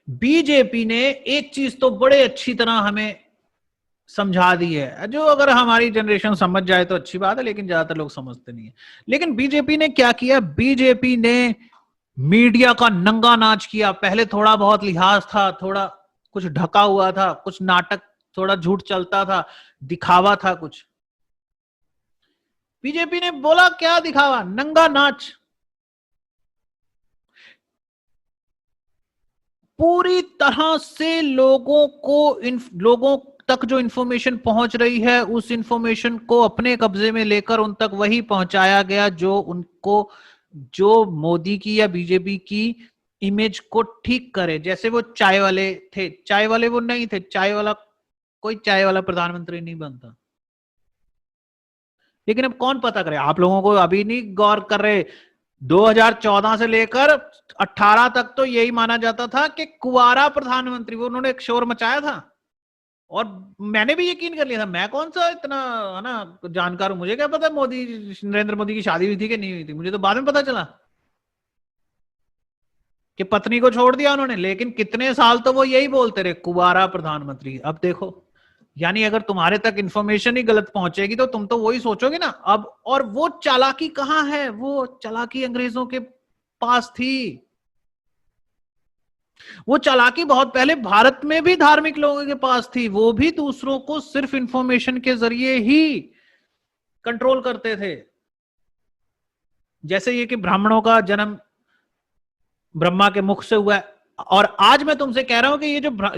BJP ने एक चीज तो बड़े अच्छी तरह हमें समझा दी है, जो अगर हमारी जनरेशन समझ जाए तो अच्छी बात है, लेकिन ज्यादातर लोग समझते नहीं है। लेकिन बीजेपी ने क्या किया, बीजेपी ने मीडिया का नंगा नाच किया। पहले थोड़ा बहुत लिहाज था, थोड़ा कुछ ढका हुआ था, कुछ नाटक, थोड़ा झूठ चलता था, दिखावा था कुछ। बीजेपी ने बोला क्या दिखावा, नंगा नाच। पूरी तरह से लोगों तक जो इंफॉर्मेशन पहुंच रही है, उस इंफॉर्मेशन को अपने कब्जे में लेकर उन तक वही पहुंचाया गया जो उनको, जो मोदी की या बीजेपी की इमेज को ठीक करे। जैसे वो चाय वाले थे, चाय वाले वो नहीं थे, चाय वाला कोई चाय वाला प्रधानमंत्री नहीं बनता। लेकिन अब कौन पता करे, आप लोगों को अभी नहीं गौर कर रहे, 2014 से लेकर 18 तक तो यही माना जाता था कि कुंवारा प्रधानमंत्री, वो उन्होंने एक शोर मचाया था। और मैंने भी यकीन कर लिया था, मैं कौन सा इतना है ना जानकार हूं, मुझे क्या पता मोदी, नरेंद्र मोदी की शादी हुई थी कि नहीं हुई थी, मुझे तो बाद में पता चला कि पत्नी को छोड़ दिया उन्होंने। लेकिन कितने साल तो वो यही बोलते रहे, कुंवारा प्रधानमंत्री। अब देखो, यानी अगर तुम्हारे तक इंफॉर्मेशन ही गलत पहुंचेगी तो तुम तो वही सोचोगे ना अब। और वो चालाकी कहां है, वो चालाकी अंग्रेजों के पास थी। वो चालाकी बहुत पहले भारत में भी धार्मिक लोगों के पास थी, वो भी दूसरों को सिर्फ इंफॉर्मेशन के जरिए ही कंट्रोल करते थे। जैसे ये कि ब्राह्मणों का जन्म ब्रह्मा के मुख से हुआ है, और आज मैं तुमसे कह रहा हूं कि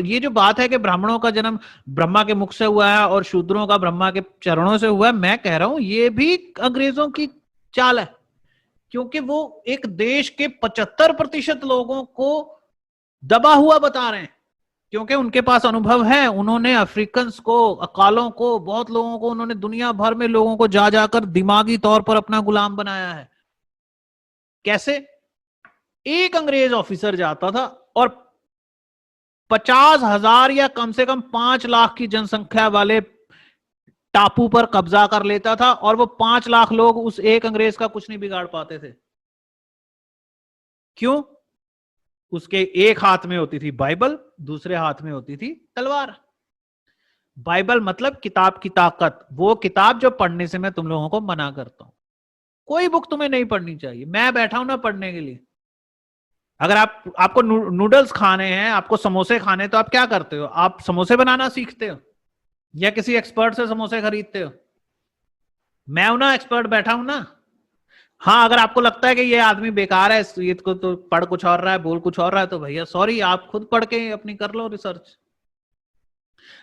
ये जो बात है कि ब्राह्मणों का जन्म ब्रह्मा के मुख से हुआ है और शूद्रों का ब्रह्मा के चरणों से हुआ है, मैं कह रहा हूं ये भी अंग्रेजों की चाल है। क्योंकि वो एक देश के 75% लोगों को दबा हुआ बता रहे हैं, क्योंकि उनके पास अनुभव है। उन्होंने अफ्रीकन्स को, अकालों को, बहुत लोगों को, उन्होंने दुनिया भर में लोगों को जा जाकर दिमागी तौर पर अपना गुलाम बनाया है। कैसे? एक अंग्रेज ऑफिसर जाता था और 50,000 या कम से कम 5 लाख की जनसंख्या वाले टापू पर कब्जा कर लेता था, और वो 5 लाख लोग उस एक अंग्रेज का कुछ नहीं बिगाड़ पाते थे। क्यों? उसके एक हाथ में होती थी बाइबल, दूसरे हाथ में होती थी तलवार। बाइबल मतलब किताब की ताकत, वो किताब जो पढ़ने से मैं तुम लोगों को मना करता हूं। कोई बुक तुम्हें नहीं पढ़नी चाहिए, मैं बैठा हूं ना पढ़ने के लिए। अगर आपको नूडल्स खाने हैं, आपको समोसे खाने हैं, तो आप क्या करते हो? आप समोसे बनाना सीखते हो या किसी एक्सपर्ट से समोसे खरीदते हो? मैं हूं ना एक्सपर्ट, बैठा हूं ना। हाँ, अगर आपको लगता है कि ये आदमी बेकार है, ये तो पढ़ कुछ और रहा है, बोल कुछ और रहा है, तो भैया सॉरी, आप खुद पढ़ के अपनी कर लो रिसर्च।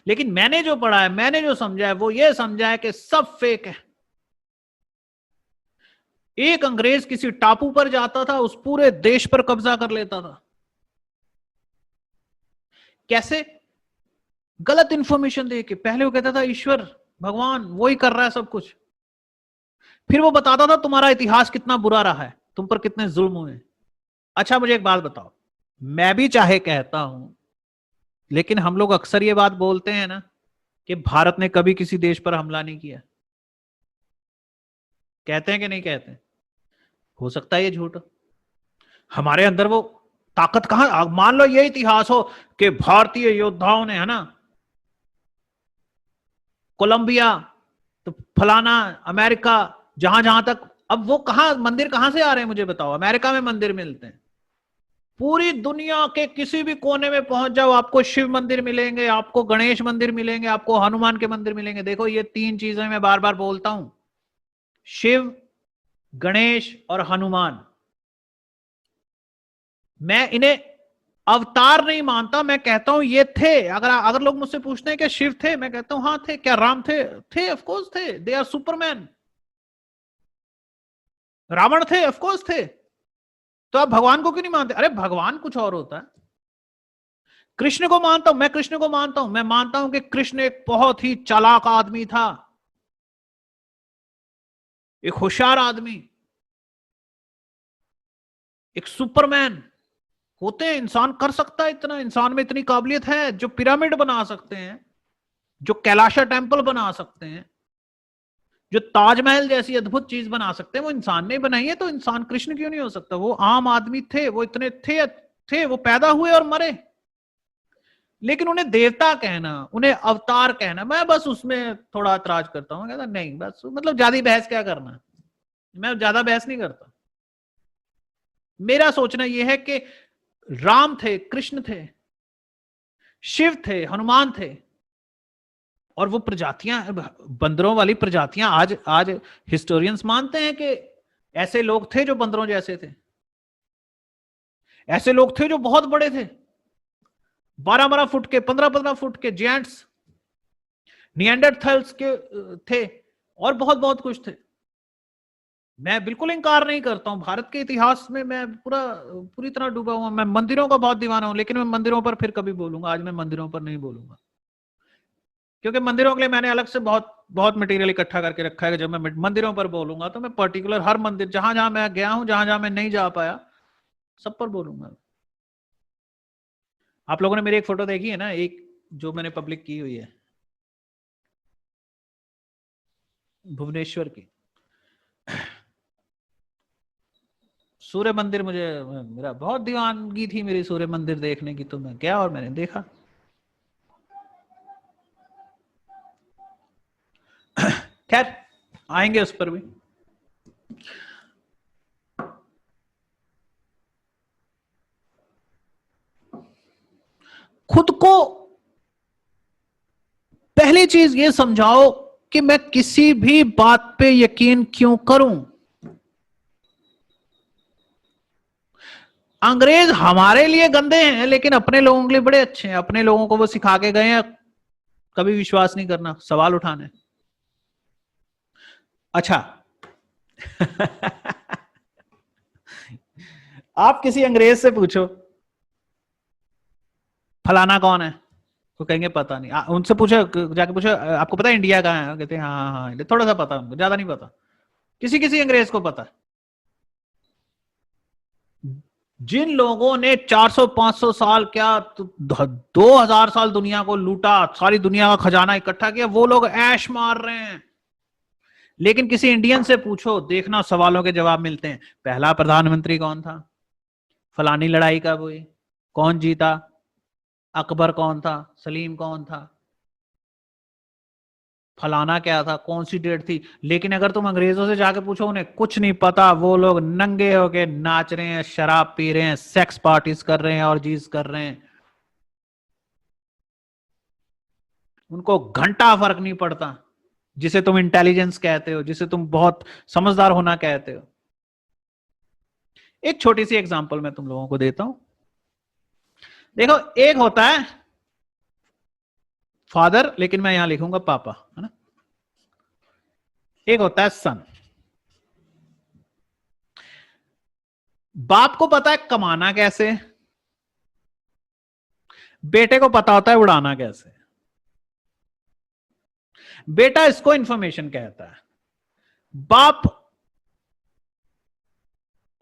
लेकिन मैंने जो पढ़ा है, मैंने जो समझा है, वो ये समझा है कि सब फेक है। एक अंग्रेज किसी टापू पर जाता था, उस पूरे देश पर कब्जा कर लेता था। कैसे? गलत इंफॉर्मेशन दे के। पहले वो कहता था ईश्वर, भगवान वही कर रहा है सब कुछ। फिर वो बताता था तुम्हारा इतिहास कितना बुरा रहा है, तुम पर कितने जुल्म हुए। अच्छा मुझे एक बात बताओ, मैं भी चाहे कहता हूं, लेकिन हम लोग अक्सर ये बात बोलते हैं ना कि भारत ने कभी किसी देश पर हमला नहीं किया। कहते हैं कि नहीं कहते हैं? हो सकता है ये झूठ। हमारे अंदर वो ताकत कहां, मान लो ये इतिहास हो कि भारतीय योद्धाओं ने, है ना, कोलंबिया, तो फलाना, अमेरिका, जहां जहां तक। अब वो कहां मंदिर कहां से आ रहे हैं मुझे बताओ? अमेरिका में मंदिर मिलते हैं। पूरी दुनिया के किसी भी कोने में पहुंच जाओ, आपको शिव मंदिर मिलेंगे, आपको गणेश मंदिर मिलेंगे, आपको हनुमान के मंदिर मिलेंगे। देखो ये 3 चीजें मैं बार बार बोलता हूं, शिव, गणेश और हनुमान। मैं इन्हें अवतार नहीं मानता, मैं कहता हूं ये थे। अगर अगर लोग मुझसे पूछते हैं कि शिव थे, मैं कहता हूं हाँ थे। क्या राम थे? थे, ऑफ कोर्स थे, दे आर सुपरमैन। रावण थे, ऑफ कोर्स थे। तो आप भगवान को क्यों नहीं मानते? अरे भगवान कुछ और होता है। कृष्ण को मानता हूं, मैं कृष्ण को मानता हूं, मैं मानता हूं कि कृष्ण एक बहुत ही चालाक आदमी था, एक होशियार आदमी, एक सुपरमैन। होते हैं, इंसान कर सकता है इतना, इंसान में इतनी काबिलियत है, जो पिरामिड बना सकते हैं, जो कैलाशा टेम्पल बना सकते हैं, जो ताजमहल जैसी अद्भुत चीज बना सकते हैं, वो इंसान ने बनाई है। तो इंसान कृष्ण क्यों नहीं हो सकता? वो आम आदमी थे, वो इतने थे, वो पैदा हुए और मरे। लेकिन उन्हें देवता कहना, उन्हें अवतार कहना, मैं बस उसमें थोड़ा ऐतराज करता हूँ। कहता नहीं, बस मतलब ज्यादा बहस क्या करना, मैं ज्यादा बहस नहीं करता। मेरा सोचना यह है कि राम थे, कृष्ण थे, शिव थे, हनुमान थे, और वो प्रजातियां, बंदरों वाली प्रजातियां, आज आज हिस्टोरियंस मानते हैं कि ऐसे लोग थे जो बंदरों जैसे थे, ऐसे लोग थे जो बहुत बड़े थे, 12-12 फुट के, 15-15 फुट के जेंट्स, निएंडरथल्स के थे, और बहुत बहुत कुछ थे। मैं बिल्कुल इंकार नहीं करता हूं, भारत के इतिहास में मैं पूरी तरह डूबा हुआ। मैं मंदिरों का बहुत दीवाना हूं, लेकिन मैं मंदिरों पर फिर कभी बोलूंगा, आज मैं मंदिरों पर नहीं बोलूंगा, क्योंकि मंदिरों के लिए मैंने अलग से बहुत बहुत मटेरियल इकट्ठा करके रखा है कि जब मैं मंदिरों पर बोलूंगा तो मैं पर्टिकुलर हर मंदिर, जहां जहां मैं गया हूं, जहां जहां मैं नहीं जा पाया, सब पर बोलूंगा। आप लोगों ने मेरी एक फोटो देखी है ना, एक जो मैंने पब्लिक की हुई है भुवनेश्वर की, सूर्य मंदिर। मेरा बहुत दीवानगी थी मेरी सूर्य मंदिर देखने की, तो मैं गया और मैंने देखा। खैर, आएंगे उस पर भी। खुद को पहली चीज ये समझाओ कि मैं किसी भी बात पे यकीन क्यों करूं। अंग्रेज हमारे लिए गंदे हैं, लेकिन अपने लोगों के लिए बड़े अच्छे हैं। अपने लोगों को वो सिखा के गए हैं कभी विश्वास नहीं करना, सवाल उठाने। अच्छा आप किसी अंग्रेज से पूछो फलाना कौन है, तो कहेंगे पता नहीं। उनसे पूछो, जाके पूछो आपको पता है इंडिया कहाँ है, कहते हैं हाँ हाँ हाँ, थोड़ा सा पता, उनको ज्यादा नहीं पता। किसी किसी अंग्रेज को पता है। जिन लोगों ने 400-500 साल, क्या 2000 साल दुनिया को लूटा, सारी दुनिया का खजाना इकट्ठा किया, वो लोग ऐश मार रहे हैं। लेकिन किसी इंडियन से पूछो, देखना सवालों के जवाब मिलते हैं। पहला प्रधानमंत्री कौन था, फलानी लड़ाई कब हुई, कौन जीता, अकबर कौन था, सलीम कौन था, फलाना क्या था, कौन सी डेट थी। लेकिन अगर तुम अंग्रेजों से जाके पूछो, उन्हें कुछ नहीं पता। वो लोग नंगे होके नाच रहे हैं, शराब पी रहे हैं, सेक्स पार्टीज कर रहे हैं और चीज कर रहे हैं। उनको घंटा फर्क नहीं पड़ता। जिसे तुम इंटेलिजेंस कहते हो, जिसे तुम बहुत समझदार होना कहते हो। एक छोटी सी एग्जांपल मैं तुम लोगों को देता हूं। देखो, एक होता है फादर, लेकिन मैं यहां लिखूंगा पापा, है ना। एक होता है सन। बाप को पता है कमाना कैसे, बेटे को पता होता है उड़ाना कैसे। बेटा इसको इंफॉर्मेशन कहता है। बाप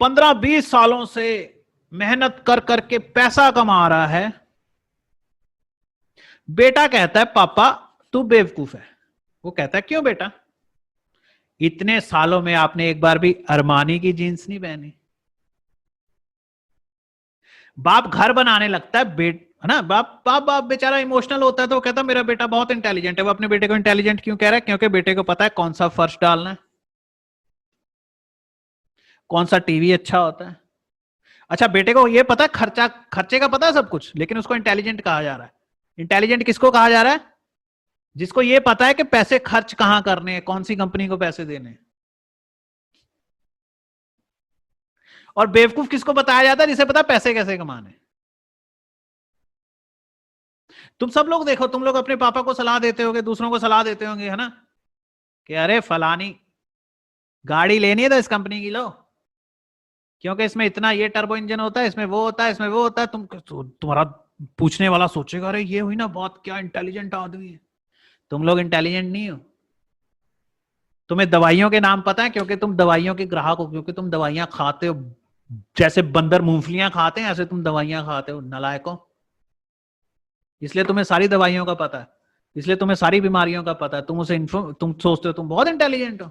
15-20 सालों से मेहनत कर करके पैसा कमा रहा है, बेटा कहता है पापा तू बेवकूफ है। वो कहता है क्यों बेटा, इतने सालों में आपने एक बार भी अरमानी की जीन्स नहीं पहनी। बाप घर बनाने लगता है, है ना। बाप बाप बाप बेचारा इमोशनल होता है, तो वो कहता है मेरा बेटा बहुत इंटेलिजेंट है। वो अपने बेटे को इंटेलिजेंट क्यों कह रहा है, क्योंकि बेटे को पता है कौन सा फर्श डालना है, कौन सा टीवी अच्छा होता है। अच्छा, बेटे को ये पता है खर्चे का पता है सब कुछ, लेकिन उसको इंटेलिजेंट कहा जा रहा है। इंटेलिजेंट किसको कहा जा रहा है, जिसको ये पता है कि पैसे खर्च कहां करने हैं, कौन सी कंपनी को पैसे देने हैं। और बेवकूफ किसको बताया जाता है, जिसे पता है पैसे कैसे कमाने। तुम सब लोग देखो, तुम लोग अपने पापा को सलाह देते होगे, दूसरों को सलाह देते होंगे, है ना, कि अरे फलानी गाड़ी लेनी है तो इस कंपनी की लो, क्योंकि इसमें इतना ये टर्बो इंजन होता है, इसमें वो होता है, इसमें वो होता है। तुम्हारा पूछने वाला सोचेगा अरे ये हुई ना बात, क्या इंटेलिजेंट आदमी है। तुम लोग इंटेलिजेंट नहीं हो। तुम्हें दवाइयों के नाम पता है, क्योंकि तुम दवाइयों के ग्राहक हो, क्योंकि तुम दवाइयां खाते हो। जैसे बंदर मूंगफलियां खाते हैं, ऐसे तुम दवाइयां खाते हो, नालायकों। इसलिए तुम्हें सारी दवाइयों का पता है, इसलिए तुम्हें सारी बीमारियों का पता है। तुम सोचते हो तुम बहुत इंटेलिजेंट हो।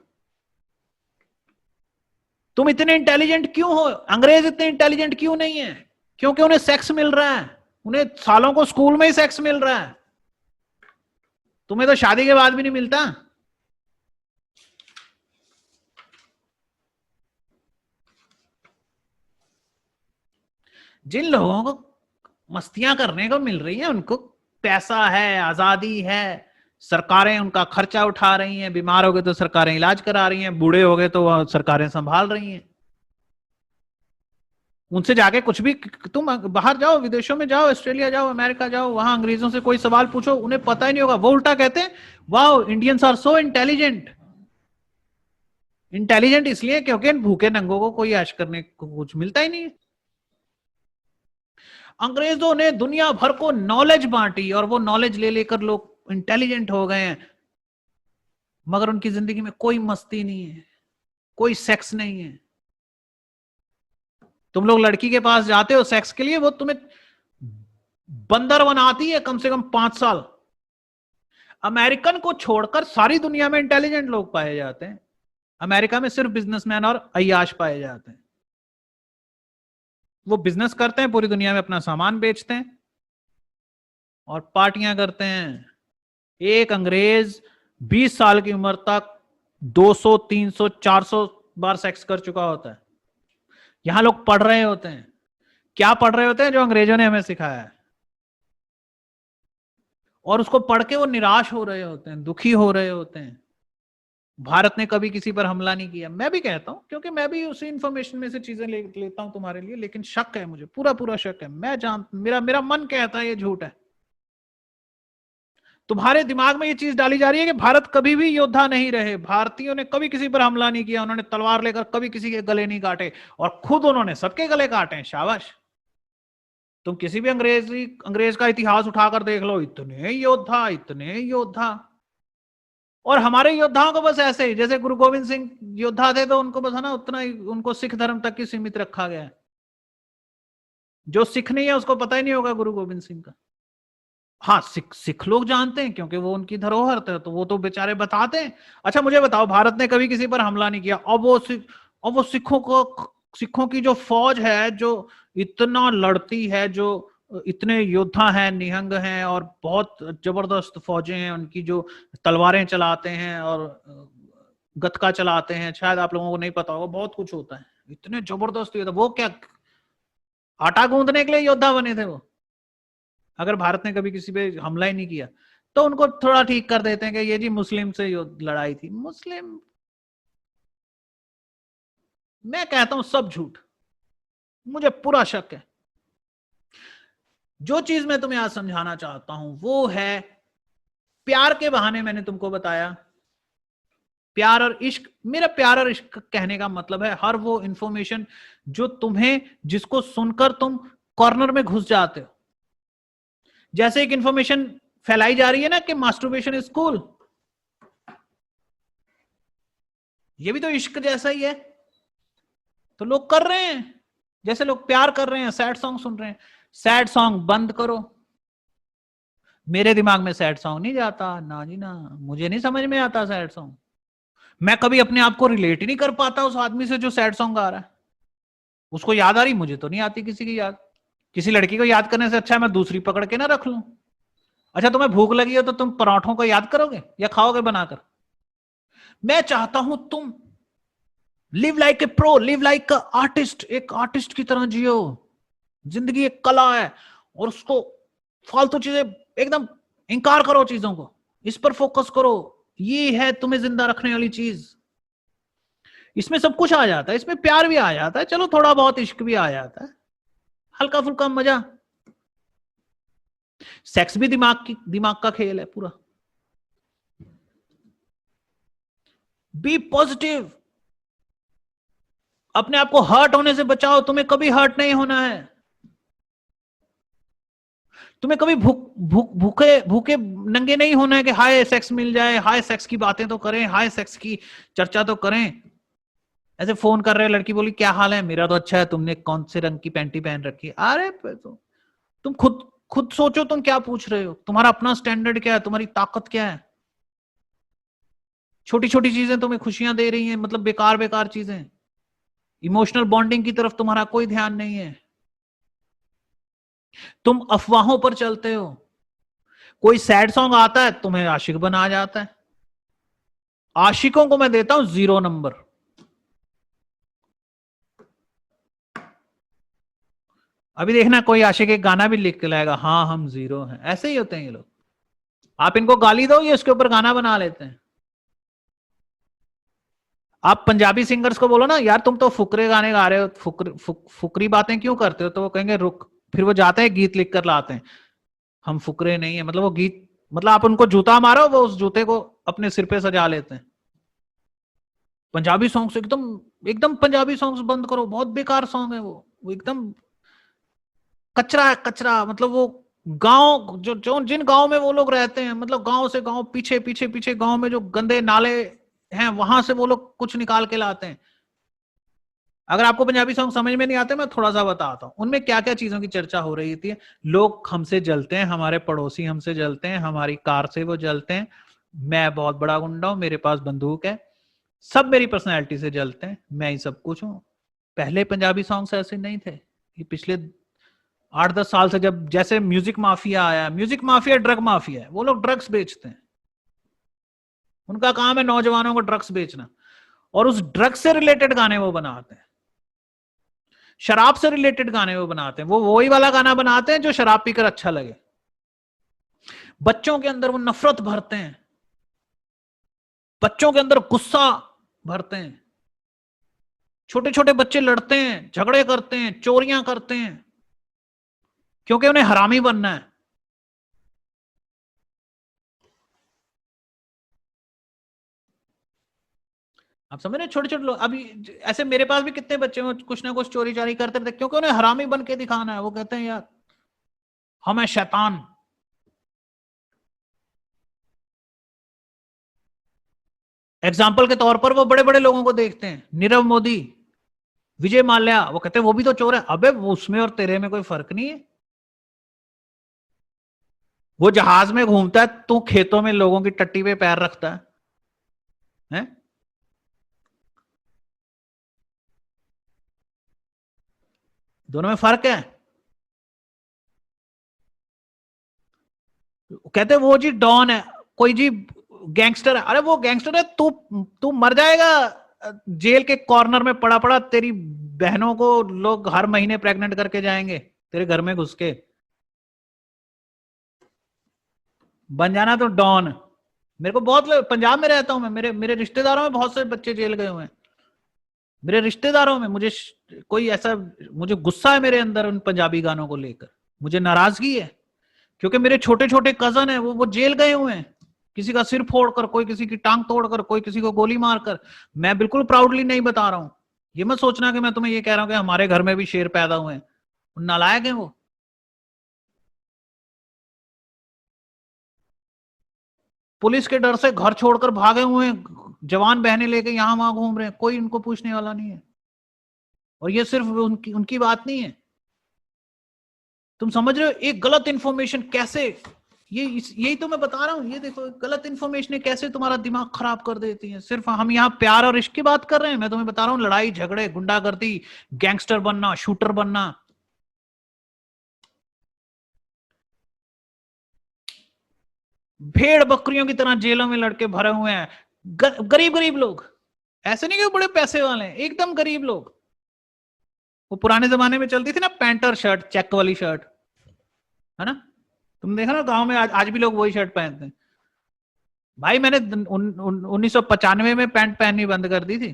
तुम इतने इंटेलिजेंट क्यों हो, अंग्रेज इतने इंटेलिजेंट क्यों नहीं है, क्योंकि उन्हें सेक्स मिल रहा है। उन्हें सालों को स्कूल में ही सेक्स मिल रहा है, तुम्हें तो शादी के बाद भी नहीं मिलता। जिन लोगों को मस्तियां करने को मिल रही है, उनको पैसा है, आजादी है, सरकारें उनका खर्चा उठा रही हैं, बीमार हो गए तो सरकारें इलाज करा रही हैं, बूढ़े हो गए तो सरकारें संभाल रही हैं। उनसे जाके कुछ भी, तुम बाहर जाओ, विदेशों में जाओ, ऑस्ट्रेलिया जाओ, अमेरिका जाओ, वहां अंग्रेजों से कोई सवाल पूछो, उन्हें पता ही नहीं होगा। वो उल्टा कहते हैं, wow Indians are so intelligent. Intelligent इसलिए क्योंकि इन भूखे नंगों को कोई ऐश करने को कुछ मिलता ही नहीं। अंग्रेजों ने दुनिया भर को नॉलेज बांटी और वो नॉलेज ले लेकर लोग इंटेलिजेंट हो गए हैं, मगर उनकी जिंदगी में कोई मस्ती नहीं है, कोई सेक्स नहीं है। तुम लोग लड़की के पास जाते हो सेक्स के लिए, वो तुम्हें बंदर बनाती है कम से कम 5 साल। अमेरिकन को छोड़कर सारी दुनिया में इंटेलिजेंट लोग पाए जाते हैं, अमेरिका में सिर्फ बिजनेसमैन और अय्याश पाए जाते हैं। वो बिजनेस करते हैं, पूरी दुनिया में अपना सामान बेचते हैं और पार्टियां करते हैं। एक अंग्रेज 20 साल की उम्र तक 200, 300, 400 बार सेक्स कर चुका होता है। यहां लोग पढ़ रहे होते हैं। क्या पढ़ रहे होते हैं? जो अंग्रेजों ने हमें सिखाया है, और उसको पढ़ के वो निराश हो रहे होते हैं, दुखी हो रहे होते हैं। भारत ने कभी किसी पर हमला नहीं किया, मैं भी कहता हूं, क्योंकि मैं भी उसी इंफॉर्मेशन में से चीजें लेता हूं तुम्हारे लिए, लेकिन शक है मुझे, पूरा पूरा शक है। मैं मेरा मन कहता है ये झूठ है। तुम्हारे दिमाग में ये चीज डाली जा रही है कि भारत कभी भी योद्धा नहीं रहे, भारतीयों ने कभी किसी पर हमला नहीं किया, उन्होंने तलवार लेकर कभी किसी के गले नहीं काटे, और खुद उन्होंने सबके गले काटे हैं। शाबाश। तुम किसी भी अंग्रेज का इतिहास उठाकर देख लो, इतने योद्धा, इतने योद्धा। और हमारे योद्धाओं को बस ऐसे ही, जैसे गुरु गोविंद सिंह योद्धा थे तो उनको बस है ना उतना ही, उनको सिख धर्म तक ही सीमित रखा गया है। जो सिख नहीं है उसको पता ही नहीं होगा गुरु गोविंद सिंह का। हाँ, सिख लोग जानते हैं क्योंकि वो उनकी धरोहर थे, तो वो तो बेचारे बताते हैं। अच्छा मुझे बताओ, भारत ने कभी किसी पर हमला नहीं किया, अब वो सिखों की जो फौज है, जो इतना लड़ती है, जो इतने योद्धा हैं, निहंग हैं, और बहुत जबरदस्त फौजें हैं उनकी, जो तलवारें चलाते हैं और गतका चलाते हैं, शायद आप लोगों को नहीं पता होगा, बहुत कुछ होता है, इतने जबरदस्त योद्धा। वो क्या आटा गूंदने के लिए योद्धा बने थे वो? अगर भारत ने कभी किसी पे हमला ही नहीं किया तो उनको थोड़ा ठीक कर देते हैं कि ये जी मुस्लिम से लड़ाई थी। मुस्लिम, मैं कहता हूं सब झूठ, मुझे पूरा शक है। जो चीज मैं तुम्हें आज समझाना चाहता हूं वो है, प्यार के बहाने मैंने तुमको बताया, प्यार और इश्क। मेरा प्यार और इश्क कहने का मतलब है हर वो इंफॉर्मेशन जो तुम्हें, जिसको सुनकर तुम कॉर्नर में घुस जाते हो। जैसे एक इंफॉर्मेशन फैलाई जा रही है ना कि मास्टरबेशन इज कूल, ये भी तो इश्क जैसा ही है, तो लोग कर रहे हैं। जैसे लोग प्यार कर रहे हैं, सैड सॉन्ग सुन रहे हैं, सैड सॉन्ग बंद करो। मेरे दिमाग में सैड सॉन्ग नहीं जाता, ना जी ना, मुझे नहीं समझ में आता सैड सॉन्ग। मैं कभी अपने आप को रिलेट ही नहीं कर पाता उस आदमी से जो सैड सॉन्ग गा रहा है। उसको याद आ रही, मुझे तो नहीं आती किसी की याद। किसी लड़की को याद करने से अच्छा मैं दूसरी पकड़ के ना रख लूं। अच्छा तुम्हें भूख लगी हो तो तुम पराठों को याद करोगे या खाओगे बनाकर? मैं चाहता हूं तुम live like a pro, live like a artist, एक आर्टिस्ट की तरह जियो। जिंदगी एक कला है, और उसको फालतू चीजें एकदम इंकार करो, चीजों को इस पर फोकस करो। ये है तुम्हें जिंदा रखने वाली चीज। इसमें सब कुछ आ जाता है, इसमें प्यार भी आ जाता है, चलो थोड़ा बहुत इश्क भी आ जाता है, हल्का फुल्का मजा। सेक्स भी दिमाग का खेल है पूरा। बी पॉजिटिव, अपने आप को हर्ट होने से बचाओ। तुम्हें कभी हर्ट नहीं होना है, तुम्हें कभी भूखे भूखे नंगे नहीं होना है कि हाय सेक्स मिल जाए, हाय सेक्स की बातें तो करें, हाय सेक्स की चर्चा तो करें। ऐसे फोन कर रहे हैं, लड़की बोली क्या हाल है, मेरा तो अच्छा है, तुमने कौन से रंग की पैंटी पहन रखी है? अरे तो तुम खुद सोचो, तुम क्या पूछ रहे हो, तुम्हारा अपना स्टैंडर्ड क्या है, तुम्हारी ताकत क्या है? छोटी छोटी चीजें तुम्हें खुशियां दे रही हैं, मतलब बेकार बेकार चीजें। इमोशनल बॉन्डिंग की तरफ तुम्हारा कोई ध्यान नहीं है। तुम अफवाहों पर चलते हो। कोई सैड सॉन्ग आता है तुम्हें आशिक बना जाता है। आशिकों को मैं देता हूं 0 नंबर। अभी देखना कोई आशिक एक गाना भी लिख के लाएगा, हाँ हम 0 हैं। ऐसे ही होते हैं ये लोग। आप इनको गाली दो, ये इसके ऊपर गाना बना लेते हैं। आप पंजाबी सिंगर्स को बोलो ना, यार तुम तो फुकरे गाने गा रहे हो, फुकरी बातें क्यों करते हो, तो वो कहेंगे रुक। फिर वो जाते हैं गीत लिख कर लाते हैं। हम फुकरे नहीं है, मतलब वो गीत, मतलब आप उनको जूता मारो, वो उस जूते को अपने सिर पे सजा लेते हैं। पंजाबी सॉन्ग्स एकदम, एकदम पंजाबी सॉन्ग्स बंद करो, बहुत बेकार सॉन्ग है वो एकदम कचरा है, कचरा। मतलब वो गांव, जो जो जिन गांव में वो लोग रहते हैं, मतलब गांव से गांव, पीछे पीछे पीछे गांव में जो गंदे नाले हैं, वहां से वो लोग कुछ निकाल के लाते हैं। अगर आपको पंजाबी सॉन्ग समझ में नहीं आते, मैं थोड़ा सा बताता हूँ उनमें क्या क्या चीजों की चर्चा हो रही थी। लोग हमसे जलते हैं, हमारे पड़ोसी हमसे जलते हैं, हमारी कार से वो जलते हैं। मैं बहुत बड़ा गुंडा हूं, मेरे पास बंदूक है, सब मेरी पर्सनैलिटी से जलते हैं, मैं ही सब कुछ हूं। पहले पंजाबी सॉन्ग्स ऐसे नहीं थे। ये पिछले 8-10 साल से, जब जैसे म्यूजिक माफिया आया, म्यूजिक माफिया ड्रग माफिया है, वो लोग ड्रग्स बेचते हैं। उनका काम है नौजवानों को ड्रग्स बेचना, और उस ड्रग्स से रिलेटेड गाने वो बनाते हैं। शराब से रिलेटेड गाने वो बनाते हैं, वो वही वाला गाना बनाते हैं जो शराब पीकर अच्छा लगे। बच्चों के अंदर वो नफरत भरते हैं, बच्चों के अंदर गुस्सा भरते हैं। छोटे छोटे बच्चे लड़ते हैं, झगड़े करते हैं, चोरियां करते हैं, क्योंकि उन्हें हरामी बनना है। आप समझ रहे, छोटे छोटे लोग अभी, ऐसे मेरे पास भी कितने बच्चे हैं, कुछ ना कुछ चोरी चारी करते रहते, क्योंकि उन्हें हरामी बन के दिखाना है। वो कहते हैं यार हम है शैतान। एग्जाम्पल के तौर पर वो बड़े बड़े लोगों को देखते हैं, नीरव मोदी, विजय माल्या, वो कहते हैं वो भी तो चोर है। अबे वो उसमें और तेरे में कोई फर्क नहीं है। वो जहाज में घूमता है, तू खेतों में लोगों की टट्टी पे पैर रखता है? दोनों में फर्क है। कहते हैं वो जी डॉन है, कोई जी गैंगस्टर है। अरे वो गैंगस्टर है, तू तू मर जाएगा जेल के कॉर्नर में पड़ा पड़ा। तेरी बहनों को लोग हर महीने प्रेग्नेंट करके जाएंगे तेरे घर में घुस के। बन जाना तो डॉन। मेरे को बहुत पंजाब में रहता हूं मैं, मेरे मेरे रिश्तेदारों में बहुत से बच्चे जेल गए हुए हैं। मेरे रिश्तेदारों में मुझे कोई ऐसा, मुझे गुस्सा है मेरे अंदर उन पंजाबी गानों को लेकर, मुझे नाराजगी है। क्योंकि मेरे छोटे छोटे कजन है, वो जेल गए हुए हैं, किसी का सिर फोड़कर, कोई किसी की टांग तोड़कर, कोई किसी को गोली मारकर। मैं बिल्कुल प्राउडली नहीं बता रहा हूं। ये मत सोचना कि मैं तुम्हें ये कह रहा हूं कि हमारे घर में भी शेर पैदा हुए हैं। नालायक है वो। पुलिस के डर से घर छोड़कर भागे हुए हैं, जवान बहनें लेके यहां वहां घूम रहे हैं, कोई इनको पूछने वाला नहीं है। और ये सिर्फ उनकी उनकी बात नहीं है। तुम समझ रहे हो एक गलत इंफॉर्मेशन कैसे, यही तो मैं बता रहा हूं। ये देखो गलत इंफॉर्मेशन कैसे तुम्हारा दिमाग खराब कर देती है। सिर्फ हम यहाँ प्यार और इश्क की बात कर रहे हैं, मैं तुम्हें बता रहा हूँ लड़ाई झगड़े, गुंडागर्दी, गैंगस्टर बनना, शूटर बनना। भेड़ बकरियों की तरह जेलों में लड़के भरे हुए हैं, गरीब गरीब लोग। ऐसे नहीं कि बड़े पैसे वाले हैं, एकदम गरीब लोग। वो पुराने जमाने में चलती थी ना पैंट और शर्ट, चेक वाली शर्ट, है ना? तुम देखा ना गांव में आज भी लोग वही शर्ट पहनते हैं। भाई मैंने 1995 में पैंट पहननी बंद कर दी थी।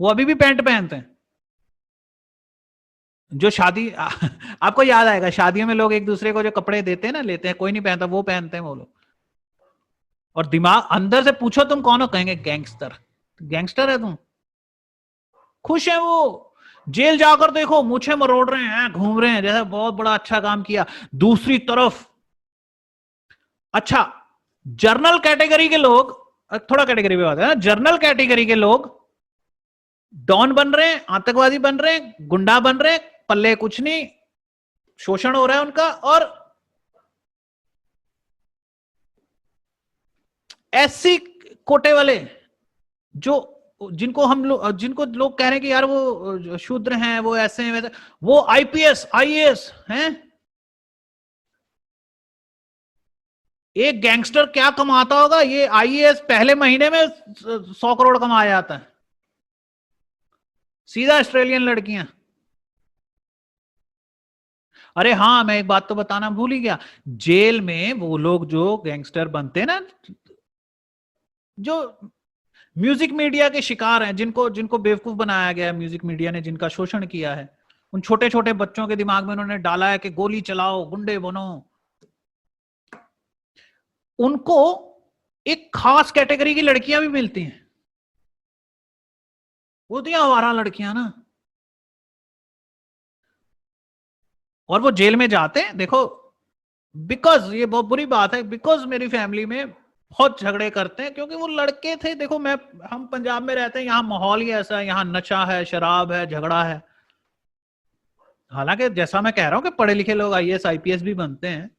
वो अभी भी पैंट पहनते हैं। जो शादी आपको याद आएगा, शादियों में लोग एक दूसरे को जो कपड़े देते हैं ना, लेते हैं, कोई नहीं पहनता, वो पहनते हैं वो लोग। और दिमाग अंदर से पूछो तुम कौन हो, कहेंगे गैंगस्टर। गैंगस्टर है तुम? खुश है वो। जेल जाकर देखो मुझे मरोड़ रहे हैं, घूम रहे हैं जैसे बहुत बड़ा अच्छा काम किया। दूसरी तरफ अच्छा, जर्नल कैटेगरी के लोग, थोड़ा कैटेगरी पे बात है ना, जर्नल कैटेगरी के लोग डॉन बन रहे हैं, आतंकवादी बन रहे हैं, गुंडा बन रहे हैं, पल्ले कुछ नहीं, शोषण हो रहा है उनका। और एससी कोटे वाले जो जिनको लोग कह रहे हैं कि यार वो शूद्र हैं, वो ऐसे हैं वैसे, वो आईपीएस आईएएस हैं। एक गैंगस्टर क्या कमाता होगा, ये आईएएस पहले महीने में 100 करोड़ कमा जाता है, सीधा ऑस्ट्रेलियन लड़कियां। अरे हाँ, मैं एक बात तो बताना भूल ही गया, जेल में वो लोग जो गैंगस्टर बनते हैं ना, जो म्यूजिक मीडिया के शिकार हैं, जिनको जिनको बेवकूफ बनाया गया है म्यूजिक मीडिया ने, जिनका शोषण किया है, उन छोटे छोटे बच्चों के दिमाग में उन्होंने डाला है कि गोली चलाओ, गुंडे बनो, उनको एक खास कैटेगरी की लड़कियां भी मिलती हैं, होती हैं आवारा लड़कियां ना, और वो जेल में जाते हैं। देखो, बिकॉज ये बहुत बुरी बात है, बिकॉज मेरी फैमिली में बहुत झगड़े करते हैं, क्योंकि वो लड़के थे। देखो हम पंजाब में रहते हैं, यहाँ माहौल ही ऐसा है, यहाँ नशा है, शराब है, झगड़ा है। हालांकि जैसा मैं कह रहा हूं कि पढ़े लिखे लोग आईएएस आईपीएस भी बनते हैं,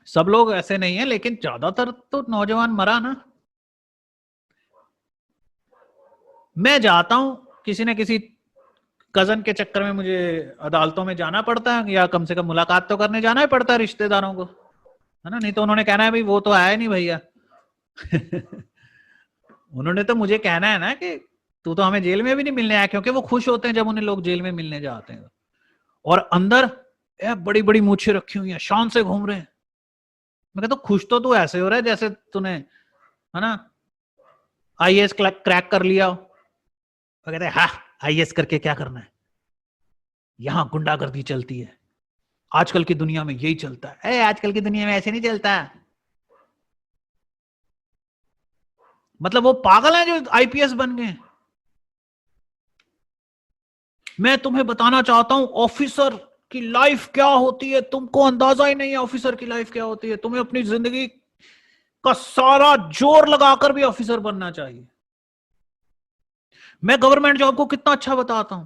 सब लोग ऐसे नहीं है, लेकिन ज्यादातर तो नौजवान मरा ना। मैं जाता हूं किसी न किसी कजन के चक्कर में, मुझे अदालतों में जाना पड़ता है, या कम से कम मुलाकात तो करने जाना ही पड़ता है रिश्तेदारों को, है ना, नहीं तो उन्होंने कहना है भाई वो तो आया नहीं भैया। उन्होंने तो मुझे कहना है ना कि तू तो हमें जेल में भी नहीं मिलने आया, क्योंकि वो खुश होते हैं जब उन्हें लोग जेल में मिलने जाते हैं, और अंदर बड़ी बड़ी मूछें रखी हुई हैं, शान से घूम रहे हैं। मैं कहता खुश तो तू ऐसे हो रहा है जैसे तूने, है ना, आईएएस क्रैक कर लिया। वो कहते हैं हाँ, आईएएस करके क्या करना है, यहां गुंडागर्दी चलती है, आजकल की दुनिया में यही चलता है। आजकल की दुनिया में ऐसे नहीं चलता। मतलब वो पागल है जो आईपीएस बन गए। मैं तुम्हें बताना चाहता हूं ऑफिसर की लाइफ क्या होती है, तुमको अंदाजा ही नहीं है ऑफिसर की लाइफ क्या होती है। तुम्हें अपनी जिंदगी का सारा जोर लगाकर भी ऑफिसर बनना चाहिए। मैं गवर्नमेंट जॉब को कितना अच्छा बताता हूं,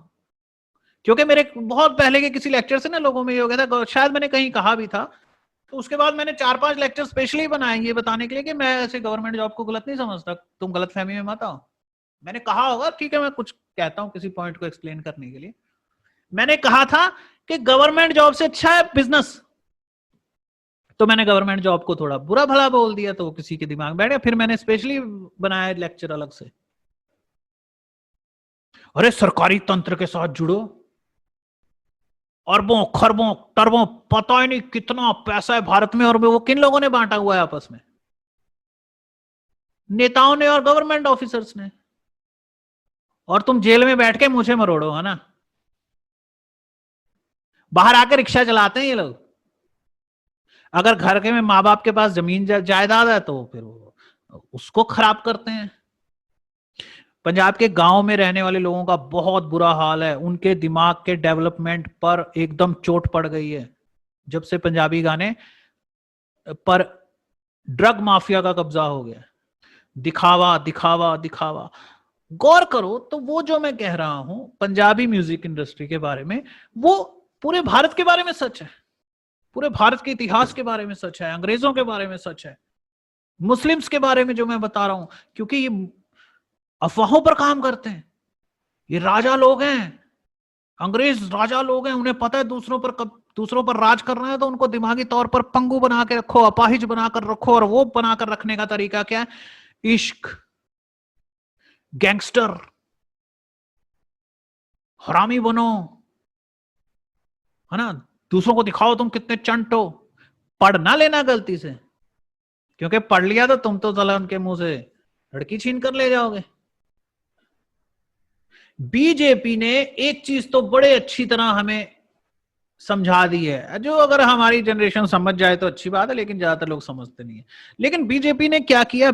क्योंकि मेरे बहुत पहले के किसी लेक्चर से ना लोगों में ये हो गया था, शायद मैंने कहीं कहा भी था, तो उसके बाद मैंने 4-5 लेक्चर स्पेशली बनाए ये बताने के लिए कि मैं ऐसे गवर्नमेंट जॉब को गलत नहीं समझता, तुम गलत फहमी में मत आओ। मैंने कहा होगा, ठीक है, मैं कुछ कहता हूं किसी पॉइंट को एक्सप्लेन करने के लिए। मैंने कहा था कि गवर्नमेंट जॉब से अच्छा है बिजनेस, तो मैंने गवर्नमेंट जॉब को थोड़ा बुरा भला बोल दिया, तो किसी के दिमाग में बैठ गया। फिर मैंने स्पेशली बनाया लेक्चर अलग से, अरे सरकारी तंत्र के साथ जुड़ो, अरबों खरबों टरबों, पता ही नहीं कितना पैसा है भारत में, और वो किन लोगों ने बांटा हुआ है आपस में, नेताओं ने और गवर्नमेंट ऑफिसर्स ने। और तुम जेल में बैठ के मुझे मरोड़ो, है ना, बाहर आकर रिक्शा चलाते हैं ये लोग। अगर घर के में माँ बाप के पास जमीन जायदाद है तो फिर वो उसको खराब करते हैं। पंजाब के गांव में रहने वाले लोगों का बहुत बुरा हाल है, उनके दिमाग के डेवलपमेंट पर एकदम चोट पड़ गई है जब से पंजाबी गाने पर ड्रग माफिया का कब्जा हो गया। दिखावा दिखावा दिखावा। गौर करो तो वो जो मैं कह रहा हूं पंजाबी म्यूजिक इंडस्ट्री के बारे में, वो पूरे भारत के बारे में सच है, पूरे भारत के इतिहास के बारे में सच है, अंग्रेजों के बारे में सच है, मुस्लिम्स के बारे में जो मैं बता रहा हूं, क्योंकि ये अफवाहों पर काम करते हैं। ये राजा लोग हैं, अंग्रेज राजा लोग हैं, उन्हें पता है दूसरों पर राज करना है, तो उनको दिमागी तौर पर पंगु बना के रखो, अपाहिज बनाकर रखो, और वो बनाकर रखने का तरीका क्या है, इश्क, गैंगस्टर, हरामी बनो, है ना, दूसरों को दिखाओ तुम कितने चंट हो। पढ़ ना लेना गलती से, क्योंकि पढ़ लिया तो तुम तो चला उनके मुंह से लड़की छीन कर ले जाओगे। बीजेपी ने एक चीज तो बड़े अच्छी तरह हमें समझा दी है, जो अगर हमारी जनरेशन समझ जाए तो अच्छी बात है, लेकिन ज्यादातर लोग समझते नहीं है। लेकिन बीजेपी ने क्या किया,